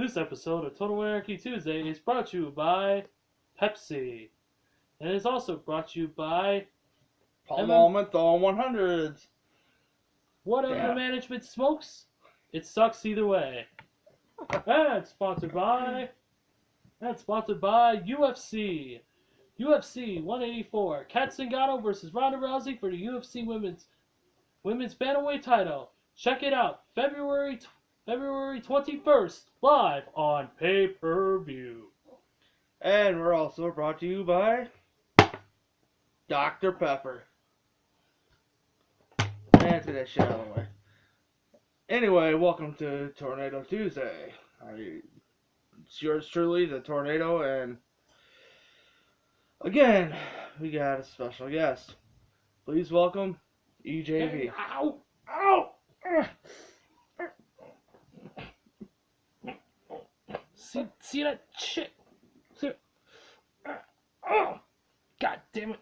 This episode of Total Anarchy Tuesday is brought to you by Pepsi. And it is also brought to you by Palm Menthol 100s. whatever the management smokes, it sucks either way. And sponsored by UFC. UFC 184. Kat Zingano versus Ronda Rousey for the UFC women's bantamweight title. Check it out. February 21st, live on pay-per-view. And we're also brought to you by Dr. Pepper. Answer that shit out of the way. Anyway, welcome to Tornado Tuesday. It's yours truly, the Tornado, and again, we got a special guest. Please welcome EJV. Ow! Ow! See that shit? Oh! God damn it.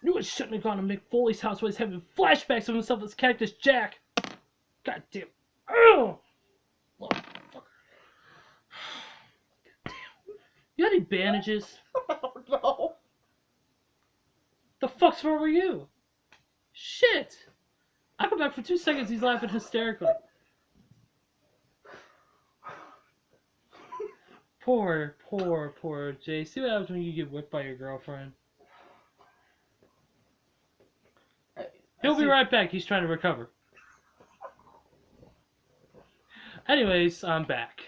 Knew I shouldn't have gone to Mick Foley's house while he's having flashbacks of himself as Cactus Jack. God damn. Oh! Motherfucker. God damn. You got any bandages? Oh no. The fuck's wrong with you? Shit! I come back for 2 seconds, he's laughing hysterically. Poor Jay. See what happens when you get whipped by your girlfriend. He'll be right back. He's trying to recover. Anyways, I'm back.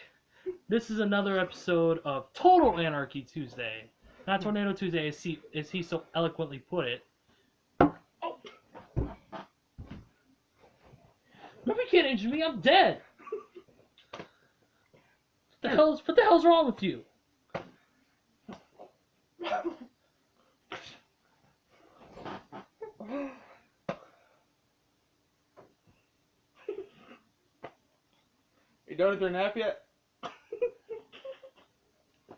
This is another episode of Total Anarchy Tuesday. Not Tornado Tuesday, as he so eloquently put it. Oh. Nobody can't injure me. I'm dead. What the hell's wrong with you? You done with your nap yet?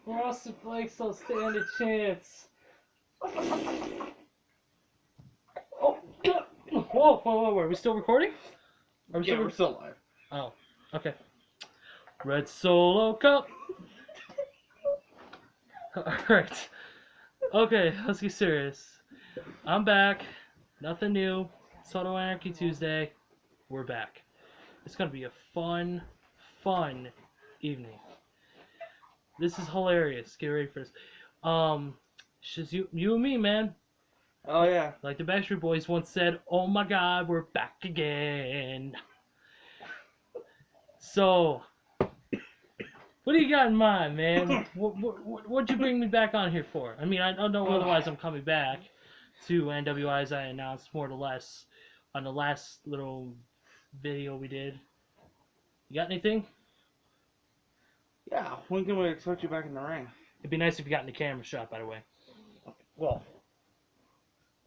Frosted Flakes don't stand a chance. Oh, God. Whoa, are we still recording? We're still live. Oh, okay. Red Solo Cup. Alright. Okay, let's get serious. I'm back. Nothing new. Total Anarchy Tuesday. We're back. It's gonna be a fun evening. This is hilarious. Get ready for this. It's just you and me, man. Oh yeah. Like the Backstreet Boys once said, "Oh my God, we're back again." So, what do you got in mind, man? What'd you bring me back on here for? I mean, I don't know. Otherwise, I'm coming back to NWI as I announced more or less on the last little video we did. You got anything? Yeah. When can we expect you back in the ring? It'd be nice if you got in the camera shot, by the way. Well,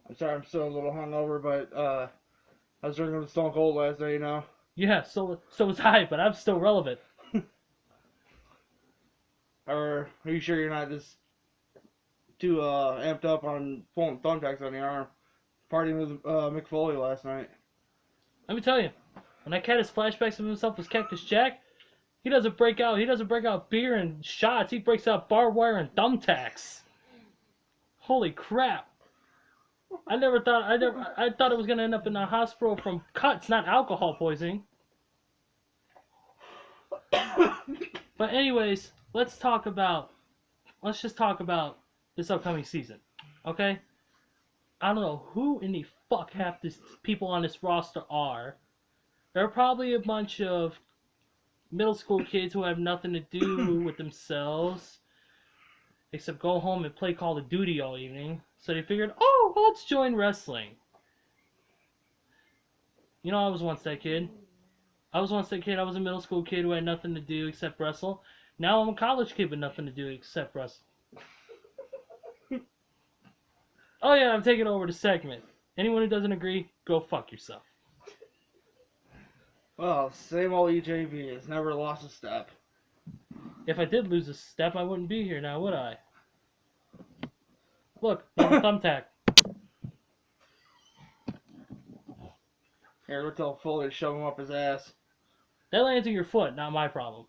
I'm sorry, I'm still a little hungover, but I was drinking with Stone Cold last night, you know. Yeah, so was I, but I'm still relevant. Or are you sure you're not just too amped up on pulling thumbtacks on your arm? Partying with Mick Foley last night. Let me tell you, when that cat has flashbacks of himself as Cactus Jack, he doesn't break out beer and shots. He breaks out barbed wire and thumbtacks. Holy crap! I thought it was gonna end up in the hospital from cuts, not alcohol poisoning. But anyways, let's just talk about this upcoming season, okay? I don't know who in the fuck half these people on this roster are. There are probably a bunch of middle school kids who have nothing to do with themselves except go home and play Call of Duty all evening. So they figured, oh, well, let's join wrestling. You know, I was once that kid. I was a middle school kid who had nothing to do except wrestle. Now I'm a college kid with nothing to do except wrestle. Oh yeah, I'm taking over the segment. Anyone who doesn't agree, go fuck yourself. Well, same old EJV has never lost a step. If I did lose a step, I wouldn't be here now, would I? Look, another thumbtack. Here, we'll tell Foley to shove him up his ass. That lands in your foot, not my problem.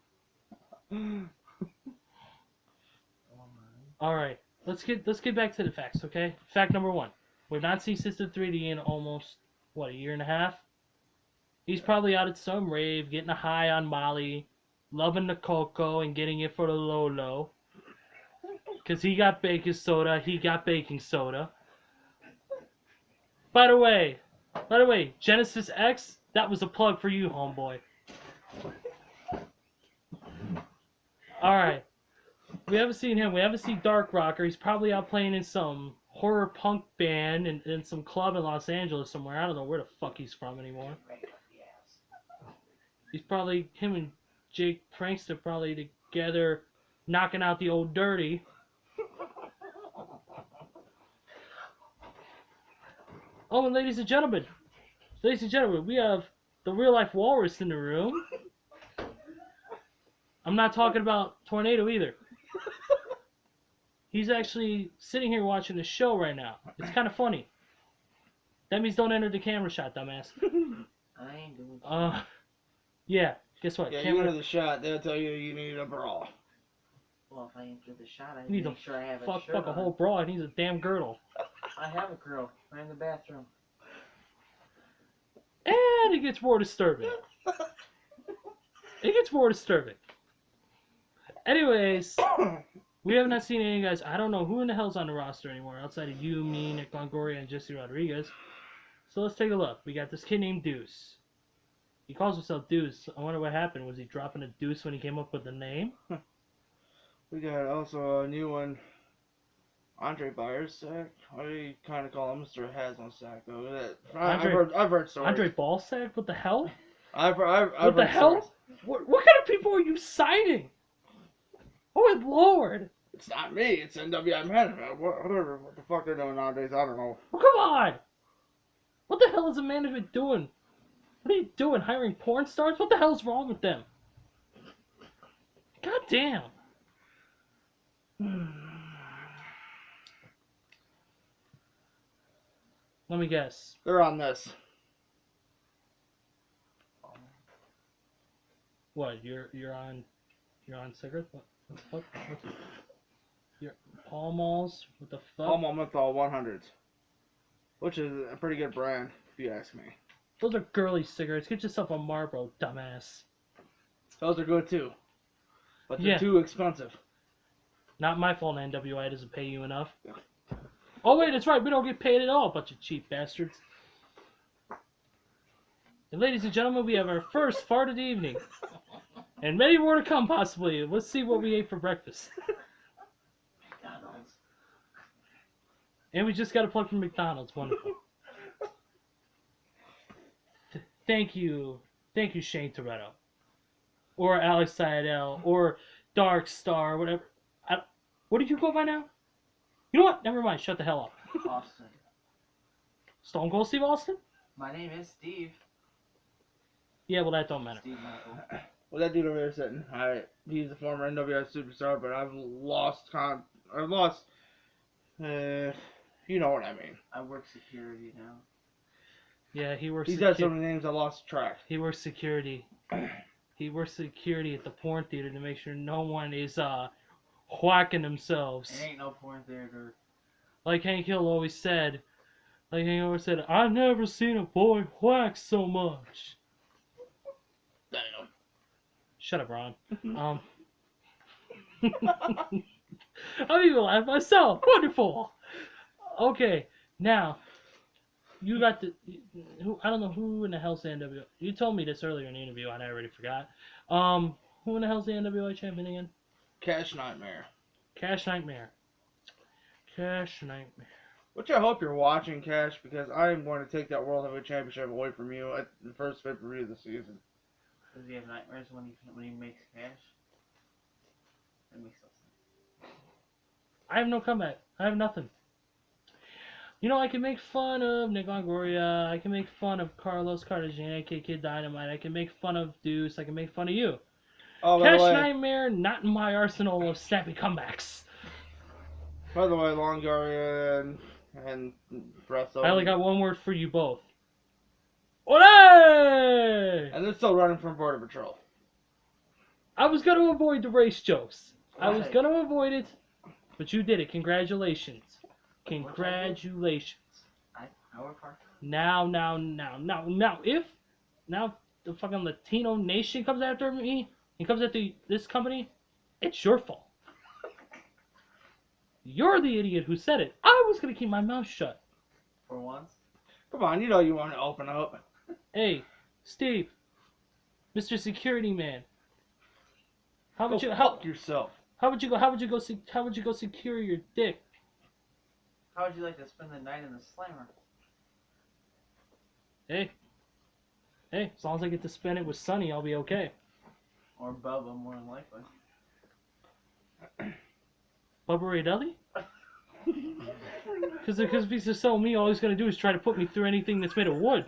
All right, let's get back to the facts, okay? Fact number one: we've not seen Sister 3D in almost what, a year and a half. He's probably out at some rave, getting a high on Molly, loving the cocoa and getting it for the Lolo. Cause he got baking soda, he got baking soda. By the way, Genesis X, that was a plug for you, homeboy. All right. We haven't seen him. We haven't seen Dark Rocker. He's probably out playing in some horror punk band in some club in Los Angeles somewhere. I don't know where the fuck he's from anymore. He's probably, him and Jake Prankster probably together knocking out the old dirty. Oh, and ladies and gentlemen, we have the real life walrus in the room. I'm not talking about Tornado either. He's actually sitting here watching the show right now. It's kind of funny. That means don't enter the camera shot, dumbass. I ain't doing shit. Yeah. Guess what? Yeah, you enter the shot, they'll tell you need a bra. Well, if I enter the shot, I He need to needs make sure I have a fuck shirt a on. whole bra. He needs a damn girdle. I have a girl. I'm in the bathroom. And it gets more disturbing. Anyways, we have not seen any guys. I don't know who in the hell's on the roster anymore outside of you, me, Nick Longoria, and Jesse Rodriguez. So let's take a look. We got this kid named Deuce. He calls himself Deuce. I wonder what happened. Was he dropping a deuce when he came up with the name? We got also a new one, Andre Ballsack. I kind of call him Mr. Hasmosack though. I've heard stories. Andre Ballsack? What the hell? I've What the heard hell? stories. What kind of people are you signing? Oh, my lord. It's not me. It's NWI management. Whatever. What the fuck they're doing nowadays? I don't know. Oh, come on. What the hell is the management doing? What are you doing? Hiring porn stars? What the hell's wrong with them? God damn. Let me guess. They're on this. What? You're on cigarettes? What the fuck? You're Pall Malls? What the fuck? Pall Mall Menthol 100s, which is a pretty good brand if you ask me. Those are girly cigarettes. Get yourself a Marlboro, dumbass. Those are good too, but they're Yeah. too expensive. Not my fault NWI doesn't pay you enough. Oh wait, that's right, we don't get paid at all, bunch of cheap bastards. And ladies and gentlemen, we have our first fart of the evening. And many more to come, possibly. Let's see what we ate for breakfast. McDonald's. And we just got a plug from McDonald's. Wonderful. Thank you, Shane Toretto. Or Alex Seidel, or Dark Star, whatever. What did you go by now? You know what? Never mind. Shut the hell up. Austin. Stone Cold Steve Austin? My name is Steve. Yeah, well, that don't matter. Steve Michael. Well, that dude over there sitting, he's a former NWI superstar, but I've lost, you know what I mean. I work security now. Yeah, he works. He's got so many names I lost track. He works security. He works security at the porn theater to make sure no one is whacking themselves. It ain't no porn theater. Like Hank Hill always said. I've never seen a boy whack so much. Damn. Shut up, Ron. I'm even laughing myself. Wonderful. Okay, now you got the. I don't know who in the hell's the NWI. You told me this earlier in the interview, and I already forgot. Who in the hell's the NWI champion again? Cash Nightmare. Cash Nightmare. Cash Nightmare. Which I hope you're watching, Cash, because I am going to take that World Heavyweight Championship away from you at the first pay-per-view of the season. Does he have nightmares when he makes cash? That makes no sense. I have no comeback. I have nothing. You know, I can make fun of Nick Longoria. I can make fun of Carlos Cartagena, Kid Dynamite. I can make fun of Deuce. I can make fun of you. Oh, by Cash the way, Nightmare, not in my arsenal of snappy comebacks. by the way, Longoria and Bresso. I only got one word for you both. Ole! And they're still running from Border Patrol. I was gonna avoid the race jokes. I was Right. gonna avoid it, but you did it. Congratulations. Congratulations. I work hard. Now, if the fucking Latino nation comes after me, and comes after this company, it's your fault. You're the idiot who said it. I was gonna keep my mouth shut. For once. Come on, you know you want to open up. Hey, Steve, Mr. Security Man. How would you fuck yourself? How would you go secure your dick? How would you like to spend the night in the slammer? Hey, as long as I get to spend it with Sonny, I'll be okay. Or Bubba, more than likely. Bubba Ray Dudley? Because if he's just so me, all he's gonna do is try to put me through anything that's made of wood.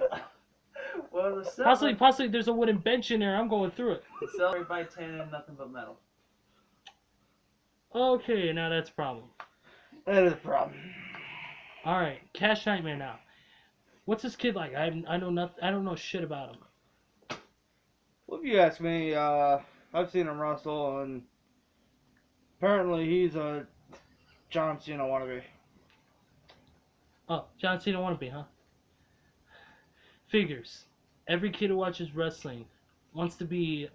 Well, the celery. Possibly there's a wooden bench in there. I'm going through it. The celery by 10 and nothing but metal. Okay, now that's a problem. That is a problem. All right, Cash Nightmare now. What's this kid like? I know nothing. I don't know shit about him. Well, if you ask me, I've seen him wrestle, and apparently he's a John Cena wannabe. Oh, John Cena wannabe, huh? Figures. Every kid who watches wrestling wants to be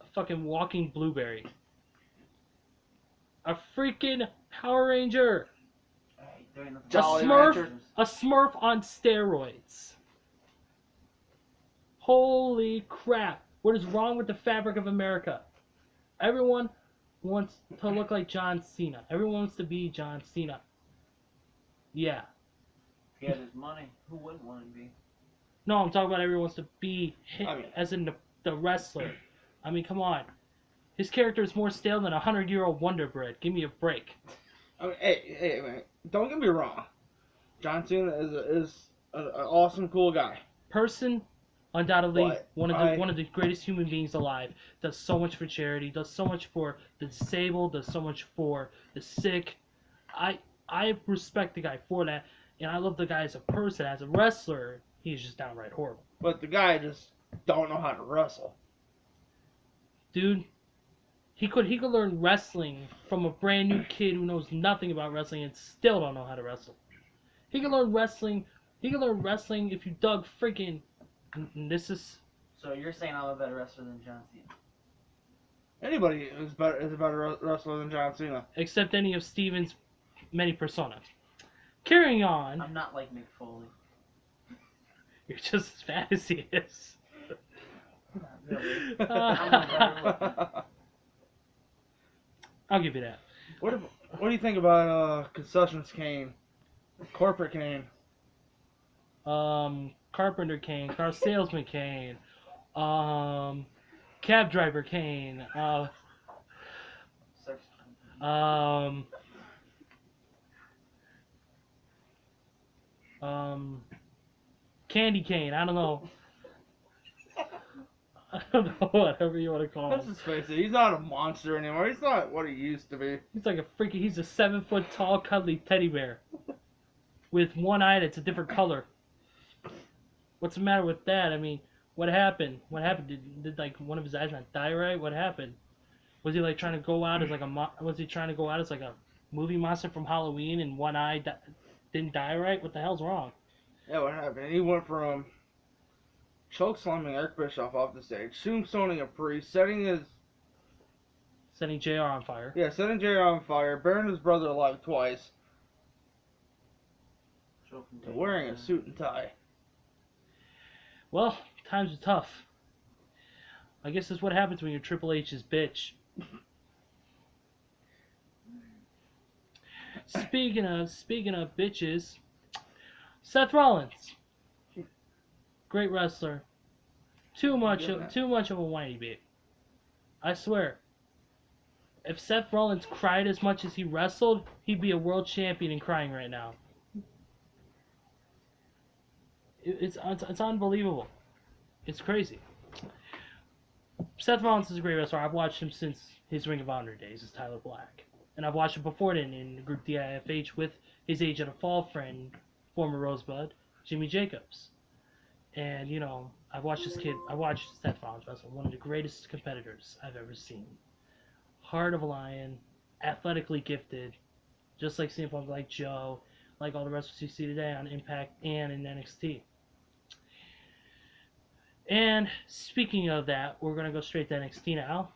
a fucking walking blueberry. A freaking Power Ranger. Hey, there ain't nothing Jolly Smurf. Rancher. A Smurf on steroids. Holy crap. What is wrong with the fabric of America? Everyone wants to look like John Cena. Everyone wants to be John Cena. Yeah. If he had his money, who wouldn't want to be? No, I'm talking about everyone wants to be him, I mean- as in the wrestler. I mean, come on. His character is more stale than 100-year-old Wonder Bread. Give me a break. I mean, hey, man, don't get me wrong. John Cena is an awesome, cool guy. Person, undoubtedly But one of the greatest human beings alive. Does so much for charity. Does so much for the disabled. Does so much for the sick. I respect the guy for that, and I love the guy as a person. As a wrestler, he's just downright horrible. But the guy just don't know how to wrestle. Dude, he could learn wrestling from a brand new kid who knows nothing about wrestling and still don't know how to wrestle. He could learn wrestling. He could learn wrestling if you dug freaking. This is. So you're saying I'm a better wrestler than John Cena? Anybody is a better wrestler than John Cena. Except any of Steven's many personas. Carrying on. I'm not like Mick Foley. You're just as fat as he is. Not really. I'm a better looking. I'll give you that. What do you think about concessions Kane, corporate Kane? Carpenter Kane, car salesman Kane, cab driver Kane, Sex. Candy Cane. I don't know. I don't know, whatever you want to call Let's him. just face it, he's not a monster anymore. He's not what he used to be. He's like he's a 7-foot tall, cuddly teddy bear with one eye that's a different color. What's the matter with that? I mean, what happened? What happened? Did like one of his eyes not die right? What happened? Was he like trying to go out as like was he trying to go out as like a movie monster from Halloween and one eye didn't die right? What the hell's wrong? Yeah, what happened? He went from choke slamming Eric Bischoff off the stage, tombstoning a priest, setting JR on fire. Yeah, setting JR on fire, burning his brother alive twice, and wearing a suit and tie. Well, times are tough. I guess that's what happens when you're Triple H's bitch. Speaking of bitches, Seth Rollins, great wrestler. Too much of a whiny bit. I swear. If Seth Rollins cried as much as he wrestled, he'd be a world champion and crying right now. It's unbelievable. It's crazy. Seth Rollins is a great wrestler. I've watched him since his Ring of Honor days as Tyler Black. And I've watched him before then in Group DIFH with his Age of the Fall friend, former Rosebud, Jimmy Jacobs. And you know, I watched Seth Rollins wrestle, one of the greatest competitors I've ever seen. Heart of a lion, athletically gifted, just like CM Punk, like Joe, like all the wrestlers you see today on Impact and in NXT. And speaking of that, we're gonna go straight to NXT now.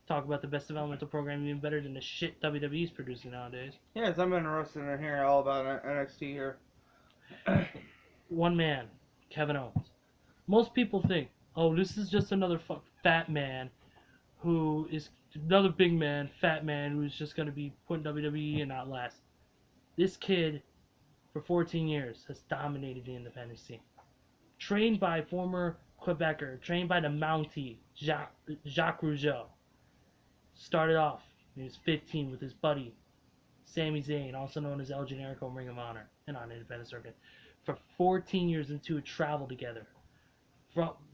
Talk about the best developmental program, even better than the shit WWE's producing nowadays. Yes, I'm interested in hearing all about NXT here. One man, Kevin Owens. Most people think, oh, this is just another fat man who is another big man, fat man who's just gonna be putting WWE and not last. This kid, for 14 years, has dominated the independent scene. Trained by former Quebecer, trained by the Mountie, Jacques Rougeau. Started off when he was 15 with his buddy, Sami Zayn, also known as El Generico in Ring of Honor, and on independent circuit. For 14 years, the two would travel together.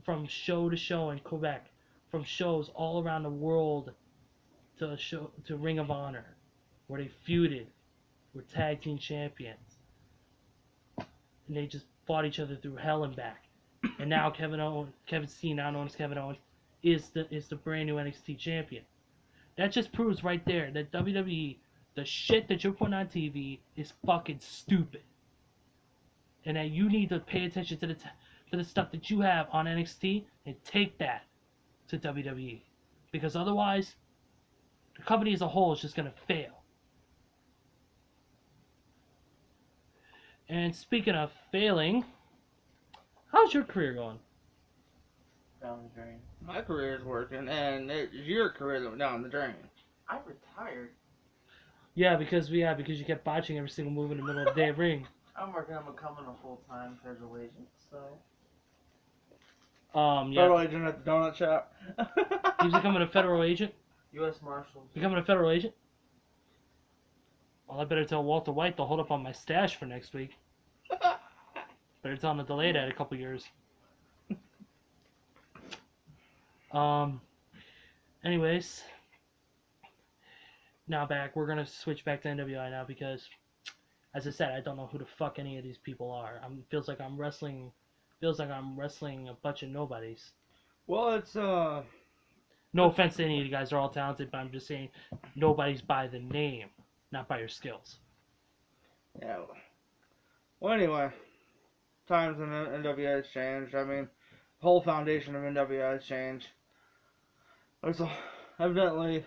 From show to show in Quebec, from shows all around the world to Ring of Honor, where they feuded, were tag team champions, and they just fought each other through hell and back. And now Kevin C, now known as Kevin Owens, is the brand new NXT champion. That just proves right there that WWE, the shit that you're putting on TV, is fucking stupid, and that you need to pay attention to the stuff that you have on NXT and take that to WWE, because otherwise, the company as a whole is just gonna fail. And speaking of failing, how's your career going? Down the drain. My career is working, and it's your career that went down the drain. I retired. Yeah, because you kept botching every single move in the middle of the damn ring. I'm working on becoming a full-time federal agent, so. Yeah. Federal agent at the donut shop. He's becoming a federal agent. U.S. Marshals. Becoming a federal agent. Well, I better tell Walter White to hold up on my stash for next week. Better tell him to delay that a couple years. Anyways, now back. We're gonna switch back to NWI now because, as I said, I don't know who the fuck any of these people are. Feels like I'm wrestling a bunch of nobodies. Well, it's No offense to any of you guys, they're all talented, but I'm just saying nobody's by the name, not by your skills. Yeah. Well, anyway, times in NWA has changed. I mean, the whole foundation of NWA has changed. There's evidently,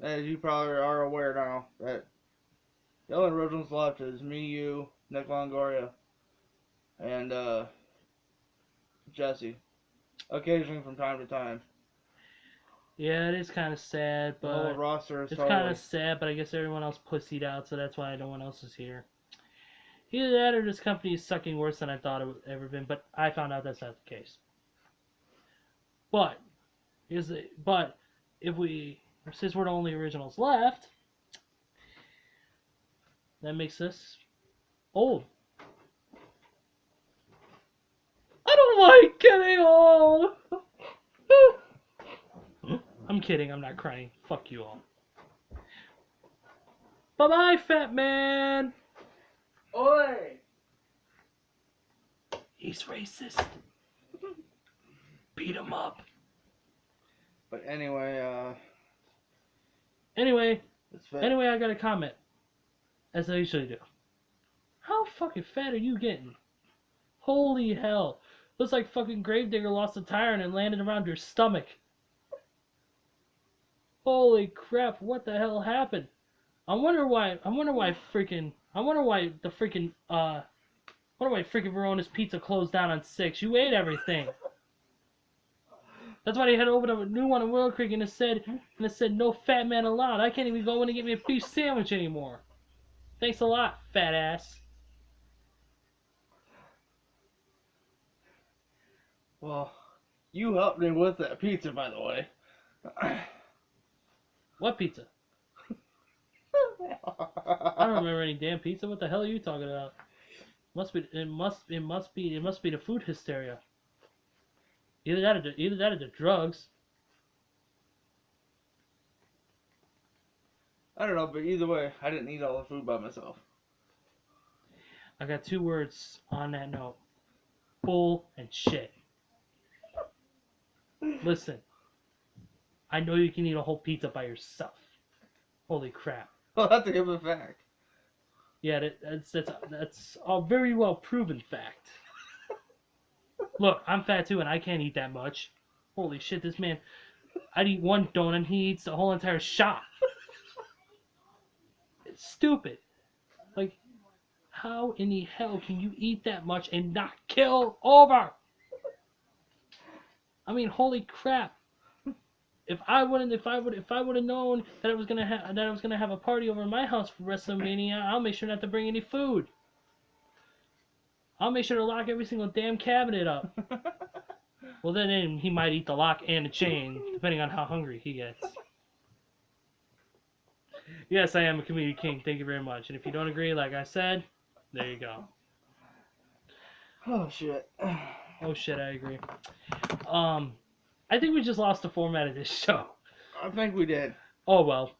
as you probably are aware now, that the only originals left is me, you, Nick Longoria, and Jesse. Occasionally, from time to time. Yeah, it is kind of sad, The whole but roster is it's totally... kind of sad. But I guess everyone else pussied out, so that's why no one else is here. Either that or this company is sucking worse than I thought it would ever been. But I found out that's not the case. But since we're the only originals left, that makes us old. I don't like getting old. I'm kidding. I'm not crying. Fuck you all. Bye bye, fat man. Oi! He's racist. Beat him up. But anyway, Anyway, it's fat. I got a comment. As I usually do. How fucking fat are you getting? Holy hell. Looks like fucking Gravedigger lost a tire and it landed around your stomach. Holy crap, what the hell happened? I wonder why freaking Verona's Pizza closed down on 6. You ate everything. That's why they had to open up a new one in Willow Creek and it said no fat man allowed. I can't even go in and get me a beef sandwich anymore. Thanks a lot, fat ass. Well, you helped me with that pizza, by the way. What pizza? I don't remember any damn pizza. What the hell are you talking about? It must be the food hysteria. Either that or the drugs. I don't know, but either way, I didn't eat all the food by myself. I got 2 words on that note. Bull and shit. Listen, I know you can eat a whole pizza by yourself. Holy crap. Well, that's a given fact. Yeah, that's a very well proven fact. Look, I'm fat too, and I can't eat that much. Holy shit, this man, I'd eat one donut, and he eats the whole entire shop. It's stupid. Like, how in the hell can you eat that much and not kill over? I mean, holy crap. If I would have known that I was gonna have a party over at my house for WrestleMania, I'll make sure not to bring any food. I'll make sure to lock every single damn cabinet up. Well, then he might eat the lock and the chain, depending on how hungry he gets. Yes, I am a comedian king. Thank you very much. And if you don't agree, like I said, there you go. Oh shit. Oh shit, I agree. I think we just lost the format of this show. I think we did. Oh well.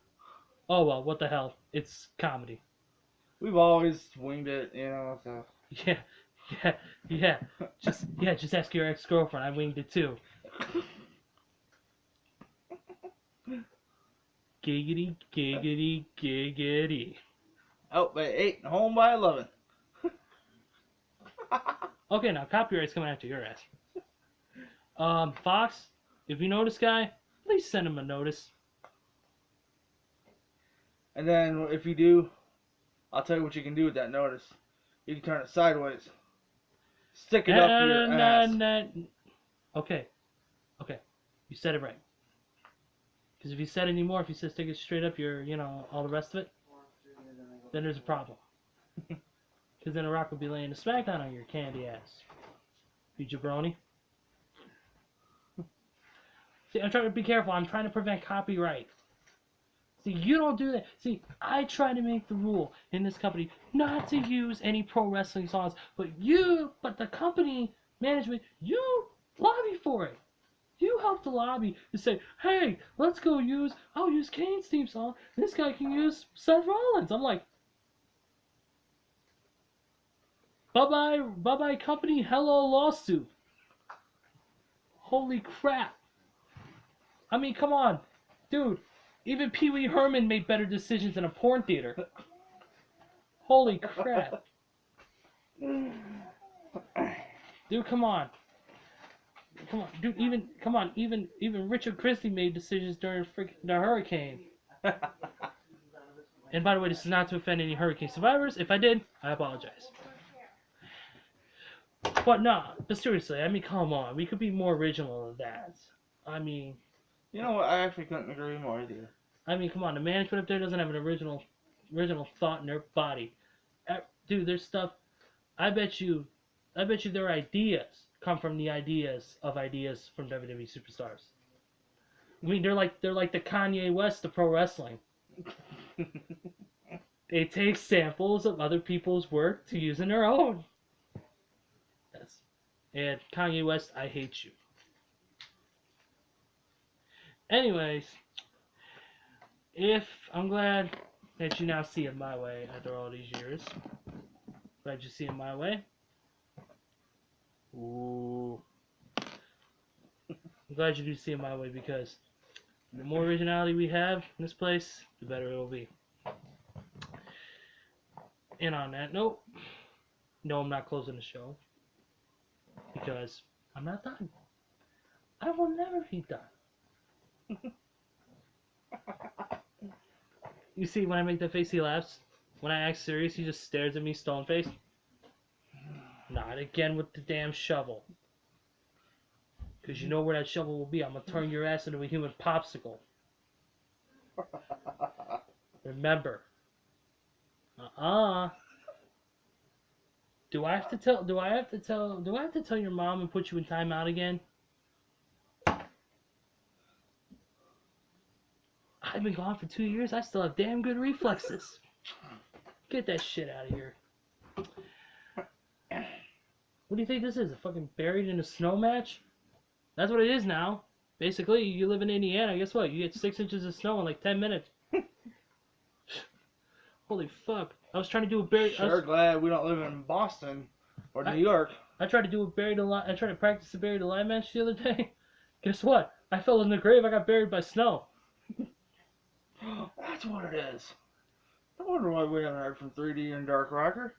Oh well, what the hell? It's comedy. We've always winged it, you know, so. Yeah. Just ask your ex-girlfriend. I winged it too. Giggity, giggity, giggity. Out by 8 and home by 11. Okay, now copyright's coming after your ass. Fox, if you know this guy, please send him a notice. And then if you do, I'll tell you what you can do with that notice. You can turn it sideways. Stick it up your ass. Okay. You said it right. Because if you said any more, if you said stick it straight up your, all the rest of it, then there's a problem. Because then The Rock would be laying a smackdown on your candy ass. You jabroni. See, I'm trying to be careful. I'm trying to prevent copyright. See, you don't do that. See, I try to make the rule in this company not to use any pro wrestling songs, but the company management, you lobby for it. You help the lobby to say, hey, I'll use Kane's theme song. This guy can use Seth Rollins. I'm like, bye-bye company, hello lawsuit. Holy crap. I mean, come on. Dude, even Pee Wee Herman made better decisions in a porn theater. Holy crap. Dude, come on. Dude, even Richard Christie made decisions during the hurricane. And by the way, this is not to offend any hurricane survivors. If I did, I apologize. But seriously, I mean, come on. We could be more original than that. I mean... You know what? I actually couldn't agree more with you. I mean, come on. The management up there doesn't have an original thought in their body. Dude, there's stuff... I bet you their ideas come from the ideas from WWE superstars. I mean, they're like the Kanye West of pro wrestling. They take samples of other people's work to use in their own. And Kanye West, I hate you. Anyways, I'm glad that you now see it my way after all these years. Glad you see it my way. Ooh. I'm glad you do see it my way because the more originality we have in this place, the better it will be. And on that note, no, I'm not closing the show because I'm not done. I will never be done. You see, when I make that face, he laughs. When I act serious, he just stares at me stone faced. Not again with the damn shovel. Because you know where that shovel will be. I'm going to turn your ass into a human popsicle. Remember. Do I have to tell your mom and put you in timeout again? I've been gone for 2 years. I still have damn good reflexes. Get that shit out of here. What do you think this is? A fucking buried in a snow match? That's what it is now. Basically, you live in Indiana. Guess what? You get 6 inches of snow in like 10 minutes. Holy fuck. I was trying to do a buried... Sure glad we don't live in Boston or New York. I tried to do a buried alive. I tried to practice a buried alive match the other day. Guess what? I fell in the grave. I got buried by snow. That's what it is. I wonder why we haven't heard from 3D and Dark Rocker.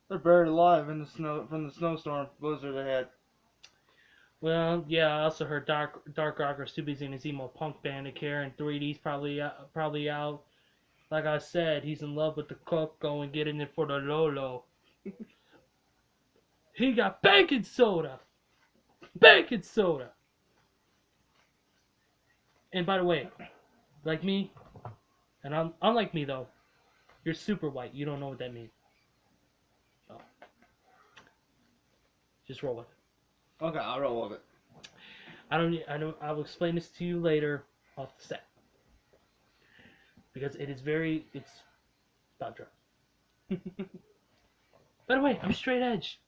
They're buried alive in the snow from the snowstorm blizzard they had. Well, yeah. I also heard Dark Rocker's too busy in his emo punk band to care, and 3D's probably out. Like I said, he's in love with the cocoa and getting it for the Lolo. He got baking soda. Baking soda. And by the way, like me, and unlike me though, you're super white. You don't know what that means. So, just roll with it. Okay, I'll roll with it. I will explain this to you later off the set. Because it's about drugs. By the way, I'm straight edge.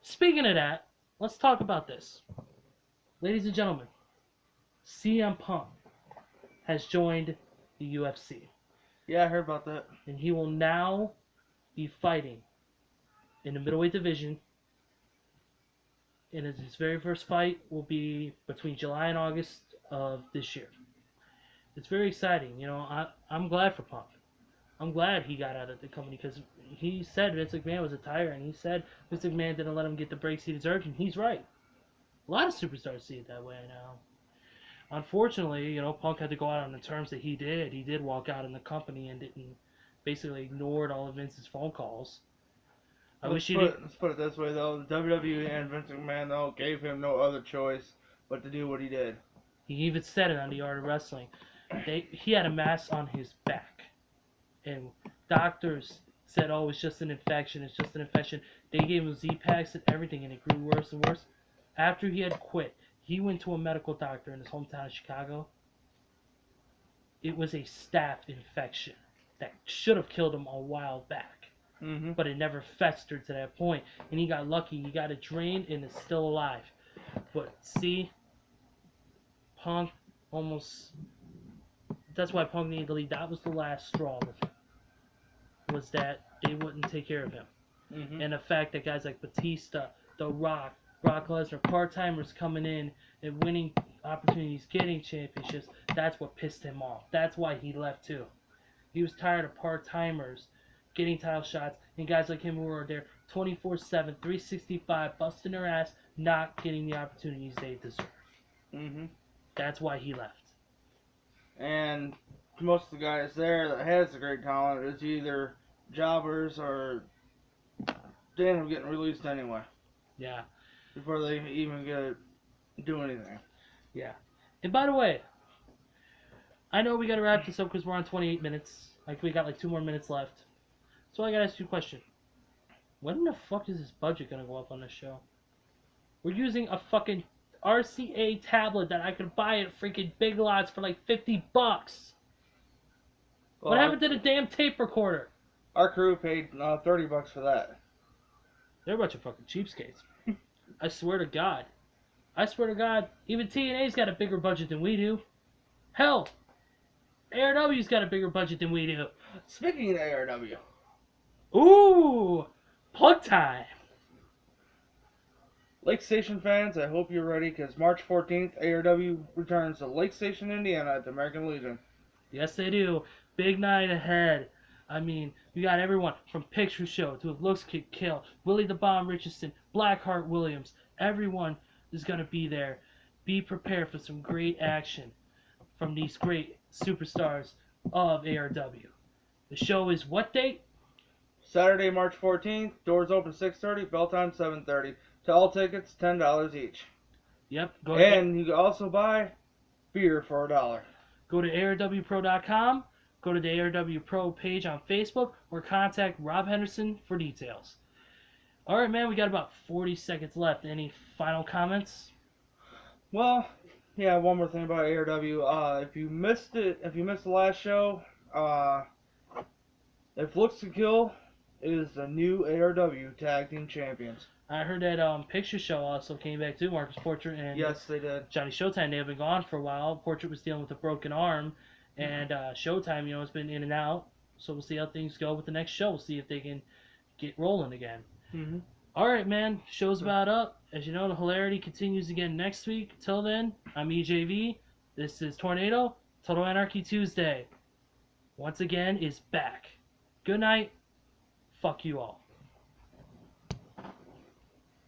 Speaking of that, let's talk about this. Ladies and gentlemen, CM Punk has joined the UFC. Yeah, I heard about that. And he will now be fighting in the middleweight division. And his very first fight will be between July and August of this year. It's very exciting. You know, I'm glad for Punk. I'm glad he got out of the company because he said Vince McMahon was a tyrant. And he said Vince McMahon didn't let him get the breaks he deserved, and he's right. A lot of superstars see it that way now. Unfortunately, you know, Punk had to go out on the terms that he did. He did walk out in the company and didn't basically ignored all of Vince's phone calls. Let's put it this way though: the WWE and Vince McMahon though gave him no other choice but to do what he did. He even said it on The Art of Wrestling. He had a mass on his back, and doctors said, "Oh, it's just an infection. It's just an infection." They gave him Z-Packs and everything, and it grew worse and worse. After he had quit, he went to a medical doctor in his hometown of Chicago. It was a staph infection that should have killed him a while back. Mm-hmm. But it never festered to that point. And he got lucky. He got it drained and is still alive. But see, Punk almost... That's why Punk needed to leave. That was the last straw with him. Was that they wouldn't take care of him. Mm-hmm. And the fact that guys like Batista, The Rock, Brock Lesnar, part-timers coming in and winning opportunities, getting championships, that's what pissed him off. That's why he left too. He was tired of part-timers getting title shots and guys like him who were there 24/7, 365, busting their ass, not getting the opportunities they deserve. Mm-hmm. That's why he left. And most of the guys there that has the great talent is either jobbers or they end up getting released anyway. Yeah. Before they even get to do anything. Yeah. And by the way, I know we got to wrap this up because we're on 28 minutes. Like, we got like 2 more minutes left. So I got to ask you a question. When the fuck is this budget going to go up on this show? We're using a fucking RCA tablet that I could buy at freaking Big Lots for like $50. Well, What happened to the damn tape recorder? Our crew paid $30 for that. They're a bunch of fucking cheapskates. I swear to God. I swear to God, even TNA's got a bigger budget than we do. Hell, ARW's got a bigger budget than we do. Speaking of ARW. Ooh, plug time. Lake Station fans, I hope you're ready because March 14th, ARW returns to Lake Station, Indiana at the American Legion. Yes, they do. Big night ahead. I mean, you got everyone from Picture Show to Looks Kick Kill, Willie the Bomb Richardson, Blackheart Williams. Everyone is going to be there. Be prepared for some great action from these great superstars of ARW. The show is what date? Saturday, March 14th. Doors open 6:30, bell time 7:30. To all tickets, $10 each. Yep. Go and you can also buy beer for $1. Go to ARWPro.com, go to the ARW Pro page on Facebook, or contact Rob Henderson for details. Alright, man, we got about 40 seconds left. Any final comments? Well, yeah, one more thing about ARW. If you missed the last show, if Looks to Kill is the new ARW Tag Team Champions. I heard that Picture Show also came back too. Marcus Portrait and yes, they did. Johnny Showtime. They have been gone for a while. Portrait was dealing with a broken arm, and Showtime, you know, has been in and out. So we'll see how things go with the next show. We'll see if they can get rolling again. Mm-hmm. Alright, man. Show's about up. As you know, the hilarity continues again next week. Till then, I'm EJV. This is Tornado. Total Anarchy Tuesday. Once again, is back. Good night. Fuck you all.